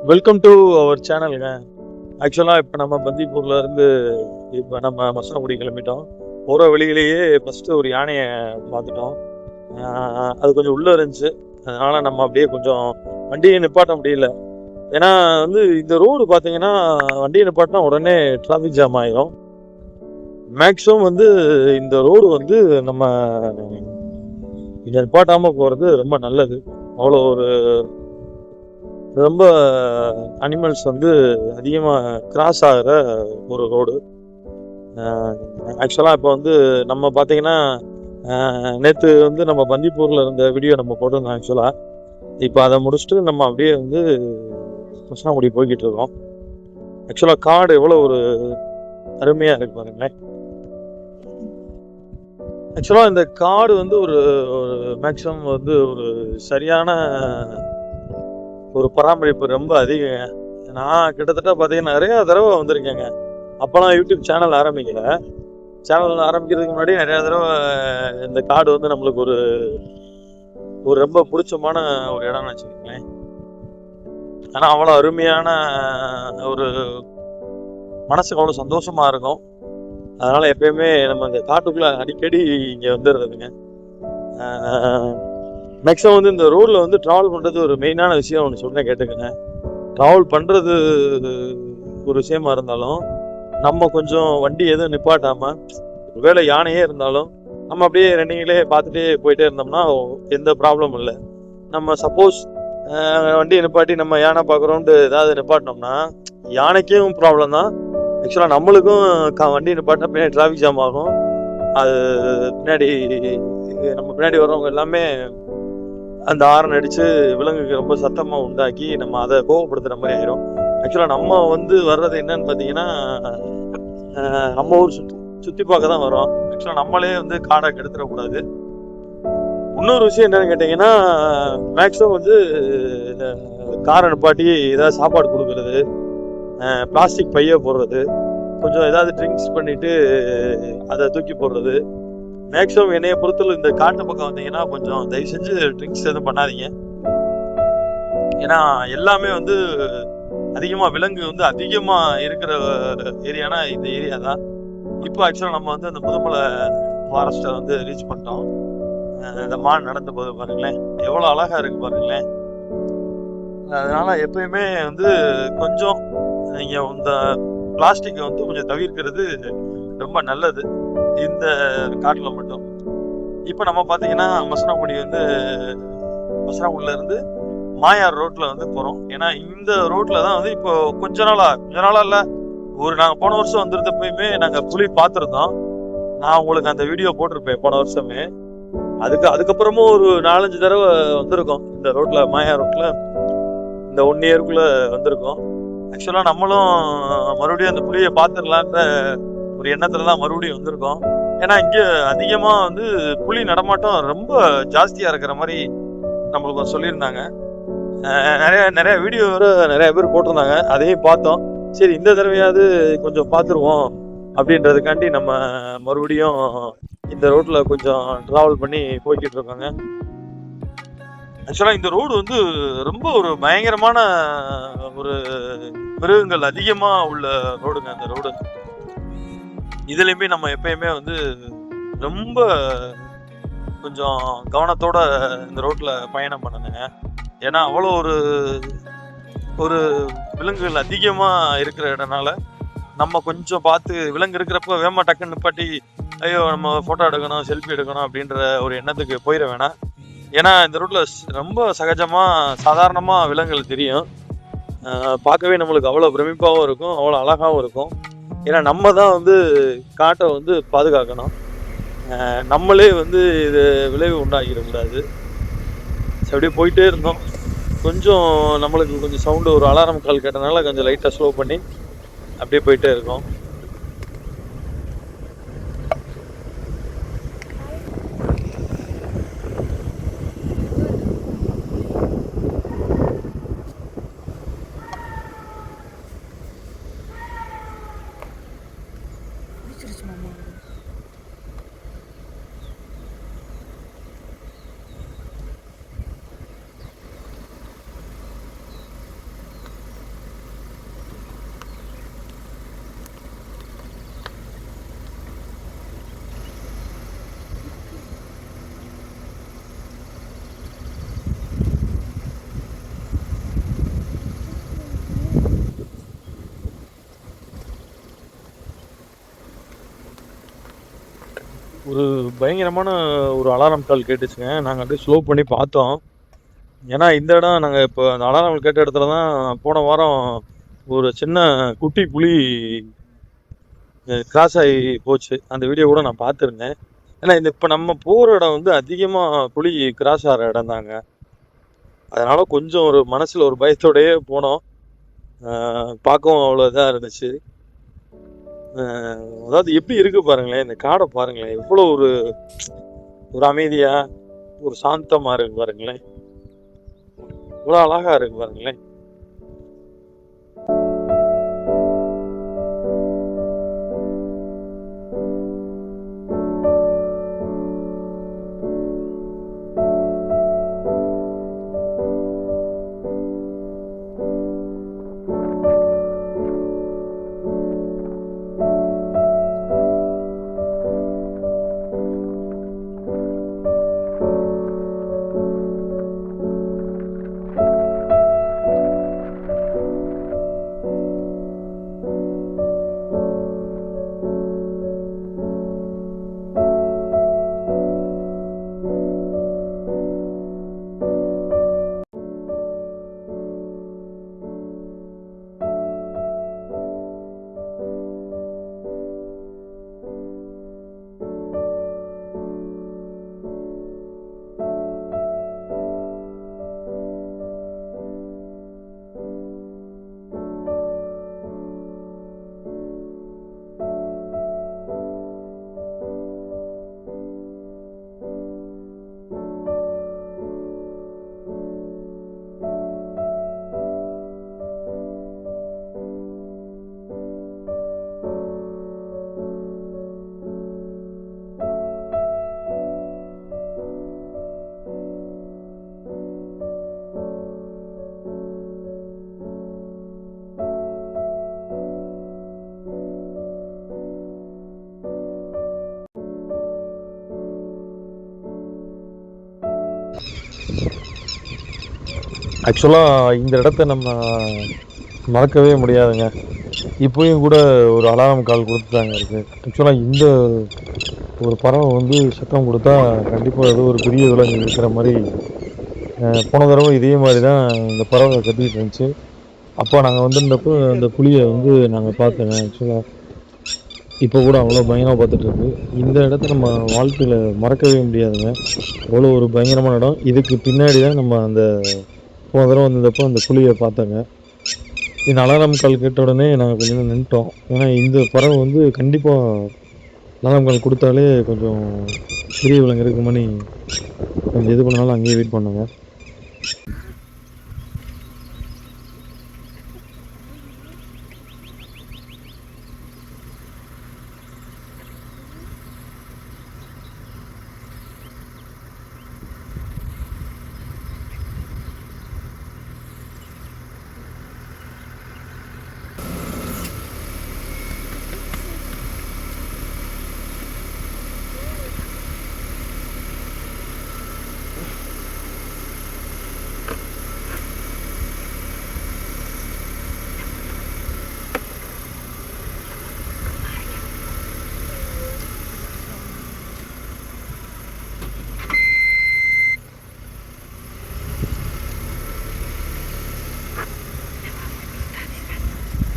Welcome to our சேனலுங்க. ஆக்சுவலாக இப்போ நம்ம பந்திப்பூர்ல இருந்து இப்போ நம்ம மசனகுடி கிளம்பிட்டோம். போகிற வழியிலேயே ஃபஸ்ட்டு ஒரு யானையை பார்த்துட்டோம். அது கொஞ்சம் உள்ளே இருந்துச்சு. அதனால் நம்ம அப்படியே கொஞ்சம் வண்டியை நிப்பாட்ட முடியல. ஏன்னா இந்த ரோடு பார்த்தீங்கன்னா வண்டியை நிப்பாட்டினா உடனே டிராஃபிக் ஜாம் ஆயிரும். மேக்ஸிமம் இந்த ரோடு நம்ம இங்கே நிப்பாட்டாமல் போகிறது ரொம்ப நல்லது. அவ்வளோ ஒரு ரொம்ப அனிமல்ஸ் அதிகமாக கிராஸ் ஆகிற ஒரு ரோடு. ஆக்சுவலாக இப்போ நம்ம பார்த்தீங்கன்னா நேற்று நம்ம பந்திப்பூரில் இருந்த வீடியோ நம்ம போட்டிருந்தோம். ஆக்சுவலாக இப்போ அதை முடிச்சுட்டு நம்ம அப்படியே கிருஷ்ணாகுடி போய்கிட்டு இருக்கோம். ஆக்சுவலாக காடு எவ்வளோ ஒரு அருமையாக இருக்கு பாருங்களேன். ஆக்சுவலாக இந்த காடு ஒரு மேக்ஸிமம் ஒரு சரியான ஒரு பராமரிப்பு ரொம்ப அதிகங்க. நான் கிட்டத்தட்ட பார்த்தீங்கன்னா நிறையா தடவை வந்திருக்கேங்க. அப்போலாம் யூடியூப் சேனல் ஆரம்பிக்கல. சேனல் ஆரம்பிக்கிறதுக்கு முன்னாடி நிறையா தடவை இந்த காடு நம்மளுக்கு ஒரு ஒரு ரொம்ப பிடிச்சமான ஒரு இடம்னு வச்சுக்கோங்களேன். ஆனால் அவ்வளோ அருமையான ஒரு மனசுக்கு அவ்வளோ சந்தோஷமாக இருக்கும். அதனால் எப்பயுமே நம்ம இந்த காட்டுக்குள்ளே அடிக்கடி இங்கே வந்துடுறதுங்க. மேக்ஸிமம் இந்த ரோடில் ட்ராவல் பண்ணுறது ஒரு மெயினான விஷயம் ஒன்று சொன்னேன், கேட்டுக்கங்க. ட்ராவல் பண்ணுறது ஒரு விஷயமா இருந்தாலும் நம்ம கொஞ்சம் வண்டி எதுவும் நிப்பாட்டாமல், ஒருவேளை யானையே இருந்தாலும் நம்ம அப்படியே ரன்னிங்லேயே பார்த்துட்டே போயிட்டே இருந்தோம்னா எந்த ப்ராப்ளமும் இல்லை. நம்ம சப்போஸ் வண்டியை நிப்பாட்டி நம்ம யானை பார்க்குறோன்ட்டு ஏதாவது நிப்பாட்டினோம்னா யானைக்கும் ப்ராப்ளம் தான். ஆக்சுவலாக நம்மளுக்கும் வண்டி நிப்பாட்டினா பின்னாடி டிராஃபிக் ஜாம் ஆகும். அது பின்னாடி நம்ம பின்னாடி வர்றவங்க எல்லாமே அந்த ஹாரன் அடித்து விலங்குக்கு ரொம்ப சத்தமாக உண்டாக்கி நம்ம அதை கோவப்படுத்துகிற மாதிரி ஆயிரும். ஆக்சுவலாக நம்ம வர்றது என்னன்னு பார்த்தீங்கன்னா நம்ம ஊர் சுற்றி பார்க்க தான் வரோம். ஆக்சுவலாக நம்மளே காடை கெடுத்துடக்கூடாது. இன்னொரு விஷயம் என்னன்னு கேட்டிங்கன்னா, மேக்ஸிமம் இந்த காரை நிப்பாட்டி ஏதாவது சாப்பாடு கொடுக்கறது, பிளாஸ்டிக் பைய போடுறது, கொஞ்சம் ஏதாவது ட்ரிங்க்ஸ் பண்ணிட்டு அதை தூக்கி போடுறது. மேக்ஸிமம் என்னைய பொறுத்தவரை இந்த காட்டு பக்கம் வந்தீங்கன்னா கொஞ்சம் தயவு செஞ்சு ட்ரிங்க்ஸ் எதுவும் பண்ணாதீங்க. ஏன்னா எல்லாமே அதிகமாக விலங்கு அதிகமாக இருக்கிற ஏரியானா இந்த ஏரியா தான். இப்போ ஆக்சுவலாக நம்ம அந்த முதுமலை ஃபாரஸ்ட்டை ரீச் பண்ணிட்டோம். இந்த மான் நடந்த போது பாருங்களேன், எவ்வளோ அழகா இருக்கு பாருங்களேன். அதனால எப்பயுமே கொஞ்சம் நீங்க இந்த பிளாஸ்டிக்கை கொஞ்சம் தவிர்க்கிறது ரொம்ப நல்லது இந்த காட்டுல மட்டும். இப்ப நம்ம பாத்தீங்கன்னா மசனகுடியில இருந்து மாயார் ரோட்ல போறோம். ஏன்னா இந்த ரோட்ல தான் இப்போ கொஞ்ச நாளா இல்ல, நாங்க போன வருஷம் வந்திருந்தப்பயுமே நாங்க புலி பார்த்துருந்தோம். நான் உங்களுக்கு அந்த வீடியோ போட்டிருப்பேன் போன வருஷமே. அதுக்கப்புறமும் ஒரு 4-5 தடவை வந்திருக்கோம் இந்த ரோட்ல, மாயார் ரோட்ல இந்த 1 இயருக்குள்ள வந்திருக்கோம். ஆக்சுவலா நம்மளும் மறுபடியும் அந்த புலியை பார்த்துடலான்ற ஒரு எண்ணத்துல தான் மறுபடியும் வந்திருக்கோம். ஏன்னா இங்க அதிகமா புலி நடமாட்டம் ரொம்ப ஜாஸ்தியா இருக்கிற மாதிரி நம்மளுக்கு சொல்லியிருந்தாங்க. நிறைய வீடியோ நிறைய பேர் போட்டிருந்தாங்க, அதையும் பார்த்தோம். சரி, இந்த தடவையாவது கொஞ்சம் பார்த்துருவோம் அப்படின்றதுக்காண்டி நம்ம மறுபடியும் இந்த ரோட்ல கொஞ்சம் டிராவல் பண்ணி போய்கிட்டு இருக்கோங்க. ஆக்சுவலா இந்த ரோடு ரொம்ப ஒரு பயங்கரமான ஒரு மிருகங்கள் அதிகமா உள்ள ரோடுங்க அந்த ரோடு. இதுலயுமே நம்ம எப்பயுமே ரொம்ப கொஞ்சம் கவனத்தோட இந்த ரோட்ல பயணம் பண்ணணுங்க. ஏன்னா அவ்வளோ ஒரு விலங்குகள் அதிகமா இருக்கிற இடம்னால நம்ம கொஞ்சம் பார்த்து, விலங்கு இருக்கிறப்ப வேமா டக்குன்னு நிப்பாட்டி ஐயோ நம்ம போட்டோ எடுக்கணும், செல்ஃபி எடுக்கணும் அப்படின்ற ஒரு எண்ணத்துக்கு போயிட வேணாம். ஏன்னா இந்த ரோட்ல ரொம்ப சகஜமா சாதாரணமா விலங்குகள் தெரியும். பார்க்கவே நம்மளுக்கு அவ்வளோ பிரமிப்பாகவும் இருக்கும், அவ்வளோ அழகாகவும் இருக்கும். ஏன்னா நம்ம தான் காட்டை பாதுகாக்கணும். நம்மளே இது விளைவு உண்டாக்கிடக்கூடாது. அப்படியே போயிட்டே இருந்தோம். கொஞ்சம் நம்மளுக்கு கொஞ்சம் சவுண்டு, ஒரு அலாரம் கால் கேட்டனால கொஞ்சம் லைட்டாக ஸ்லோ பண்ணி அப்படியே போயிட்டே இருக்கோம். ஒரு பயங்கரமான ஒரு அலாரம் கால் கேட்டுச்சுங்க. நாங்கள் அப்படியே ஸ்லோ பண்ணி பார்த்தோம். ஏன்னா இந்த இடம் நாங்கள் இப்போ அந்த அலாரம் கேட்ட இடத்துல தான் போன வாரம் ஒரு சின்ன குட்டி புலி கிராஸ் ஆகி போச்சு. அந்த வீடியோ கூட நான் பார்த்துருந்தேன். ஏன்னா இந்த இப்போ நம்ம போகிற இடம் வந்து அதிகமாக புலி கிராஸ் ஆகிற இடம் தாங்க. அதனால கொஞ்சம் ஒரு மனசில் ஒரு பயத்தோடையே போனோம். பார்க்கவும் அவ்வளோ இதாக இருந்துச்சு. அதாவது எப்படி இருக்கு பாருங்களேன், இந்த காடை பாருங்களேன், எவ்வளோ ஒரு ஒரு அமைதியா ஒரு சாந்தமா இருக்கு பாருங்களேன், இவ்வளோ அழகா இருக்கு பாருங்களேன். ஆக்சுவலாக இந்த இடத்த நம்ம மறக்கவே முடியாதுங்க. இப்போயும் கூட ஒரு அலாரம் கால் கொடுத்துட்டாங்க இருக்கு. ஆக்சுவலாக இந்த ஒரு பறவை வந்து சத்தம் கொடுத்தா கண்டிப்பாக ஏதோ ஒரு பெரிய விலங்கு இருக்கிற மாதிரி. போன தடவை இதே மாதிரி தான் இந்த பறவை கத்திக்கிட்டு இருந்துச்சு. அப்போ நாங்கள் வந்திருந்தப்போ அந்த புலியை வந்து நாங்கள் பார்த்தோங்க. ஆக்சுவலாக இப்போ கூட அவ்வளோ பயங்கரமாக பார்த்துட்டு இருக்கு. இந்த இடத்த நம்ம வாழ்க்கையில் மறக்கவே முடியாதுங்க. அவ்வளோ ஒரு பயங்கரமான இடம். இதுக்கு பின்னாடி தான் நம்ம அந்த போன தடவை வந்தப்போ அந்த புலியை பார்த்தோங்க. இந்த அலாரம் கால் கேட்ட உடனே நாங்கள் கொஞ்சம் நேரம் நின்றுட்டோம். ஏன்னா இந்த பறவை வந்து கண்டிப்பாக அலாரம் கால் கொடுத்தாலே கொஞ்சம் பெரிய விலங்கு இருக்கு மணி கொஞ்சம் இது பண்ணாலும் அங்கேயே வெயிட் பண்ணுங்க.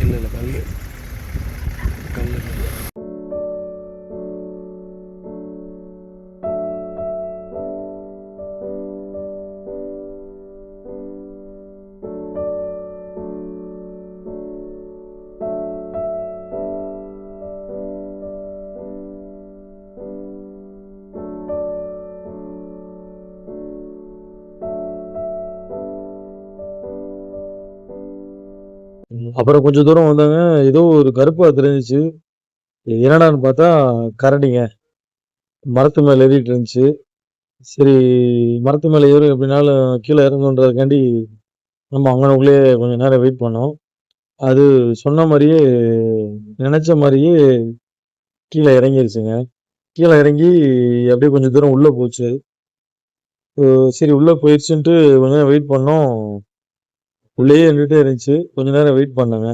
இல்லை கல் கல் அப்புறம் கொஞ்சம் தூரம் வந்தாங்க. ஏதோ ஒரு கருப்பாக தெரிஞ்சிச்சு. என்னடான்னு பார்த்தா கரடிங்க மரத்து மேலே ஏறிட்டு இருந்துச்சு. சரி, மரத்து மேலே ஏறும் எப்படினாலும் கீழே இறங்குன்றதுக்காண்டி நம்ம அங்கனக்குள்ளேயே கொஞ்சம் நேரம் வெயிட் பண்ணோம். அது சொன்ன மாதிரியே நினச்ச மாதிரியே கீழே இறங்கிருச்சுங்க. கீழே இறங்கி அப்படியே கொஞ்சம் தூரம் உள்ளே போச்சு. சரி உள்ளே போயிடுச்சுன்ட்டு கொஞ்ச நேரம் வெயிட் பண்ணோம். உள்ளேயே நின்றுட்டே இருந்துச்சு. கொஞ்ச நேரம் வெயிட் பண்ணேங்க.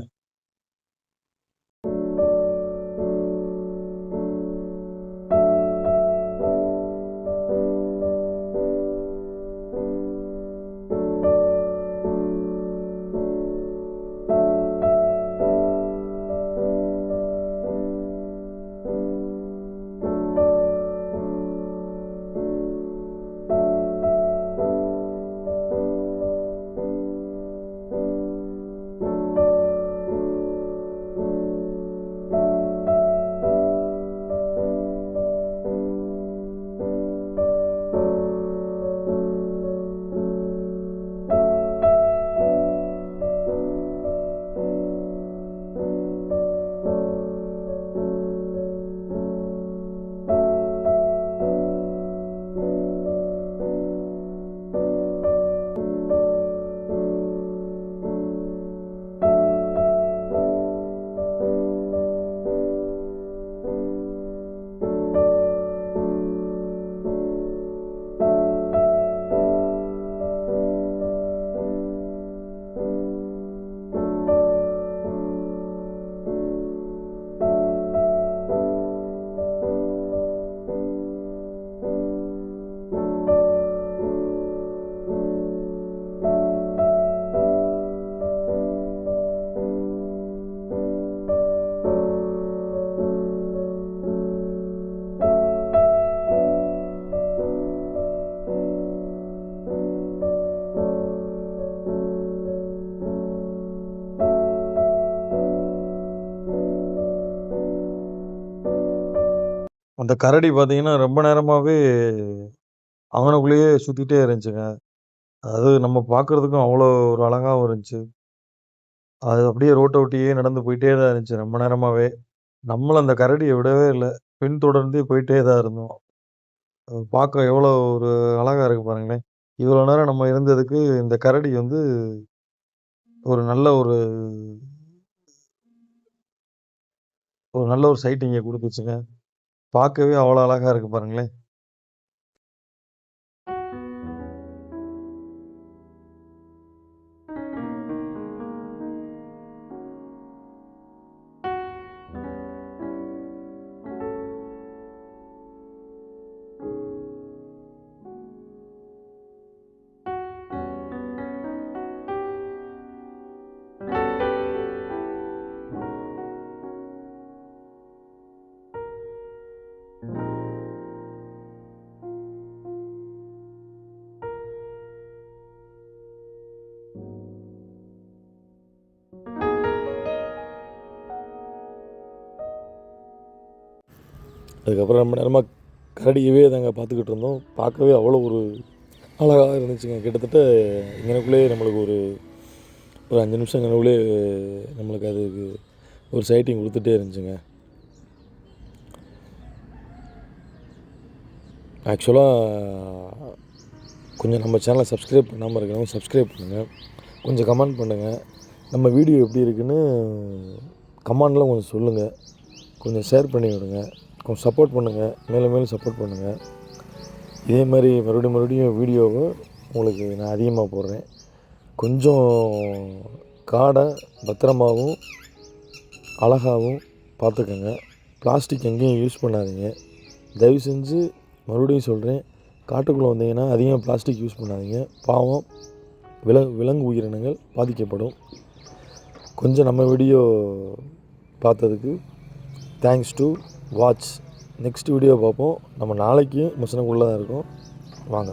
அந்த கரடி பார்த்தீங்கன்னா, ரொம்ப நேரமாவே அங்கனக்குள்ளேயே சுத்திட்டே இருந்துச்சுங்க. அது நம்ம பார்க்கறதுக்கும் அவ்வளோ ஒரு அழகாவும் இருந்துச்சு. அது அப்படியே ரோட்ட ஒட்டியே நடந்து போயிட்டே தான் இருந்துச்சு ரொம்ப நேரமாவே. நம்மளும் அந்த கரடிய விடவே இல்ல. பின்தொடர்ந்தே போயிட்டே தான் இருந்தோம். பார்க்க எவ்வளோ ஒரு அழகா இருக்கு பாருங்களேன். இவ்வளோ நேரம் நம்ம இருந்ததுக்கு இந்த கரடி வந்து ஒரு நல்ல ஒரு ஒரு நல்ல ஒரு சைட்டிங்க குடுத்துச்சுங்க. பார்க்கவே அவ்வளோ அழகா இருக்கு பாருங்களேன். அதுக்கப்புறம் ரொம்ப நேரமா கரடியவே தாங்க பார்த்துக்கிட்டு இருந்தோம். பார்க்கவே அவ்வளோ ஒரு அழகா இருந்துச்சுங்க. கிட்டத்தட்ட இங்கனக்குள்ளேயே நம்மளுக்கு ஒரு 5 நிமிஷம் இங்கனக்குள்ளேயே நம்மளுக்கு அதுக்கு ஒரு சைட்டிங் குடுத்துட்டே இருந்துச்சுங்க. ஆக்சுவலா கொஞ்சம் நம்ம சேனலை சப்ஸ்கிரைப் பண்ணாம இருக்கிறவங்க சப்ஸ்கிரைப் பண்ணுங்கள். கொஞ்சம் கமெண்ட் பண்ணுங்கள். நம்ம வீடியோ எப்படி இருக்குன்னு கமெண்ட்ல கொஞ்சம் சொல்லுங்கள். கொஞ்சம் ஷேர் பண்ணி விடுங்க. கொஞ்சம் சப்போர்ட் பண்ணுங்கள். மேலும் மேலும் சப்போர்ட் பண்ணுங்கள். இதே மாதிரி மறுபடியும் வீடியோவை உங்களுக்கு நான் அதிகமாக போடுறேன். கொஞ்சம் காடை பத்திரமாவும் அழகாவும் பார்த்துக்கங்க. பிளாஸ்டிக் எங்கேயும் யூஸ் பண்ணாதீங்க. தயவு செஞ்சு மறுபடியும் சொல்கிறேன், காட்டுக்குள்ளே வந்தீங்கன்னா அதிகமாக பிளாஸ்டிக் யூஸ் பண்ணாதீங்க. பாவம் விலங்கு உயிரினங்கள் பாதிக்கப்படும். கொஞ்சம் நம்ம வீடியோ பார்த்ததுக்கு thanks to watch. Next video பார்ப்போம். நம்ம நாளைக்கு மிஷனுக்குள்ளே தான் இருக்கோம். வாங்க.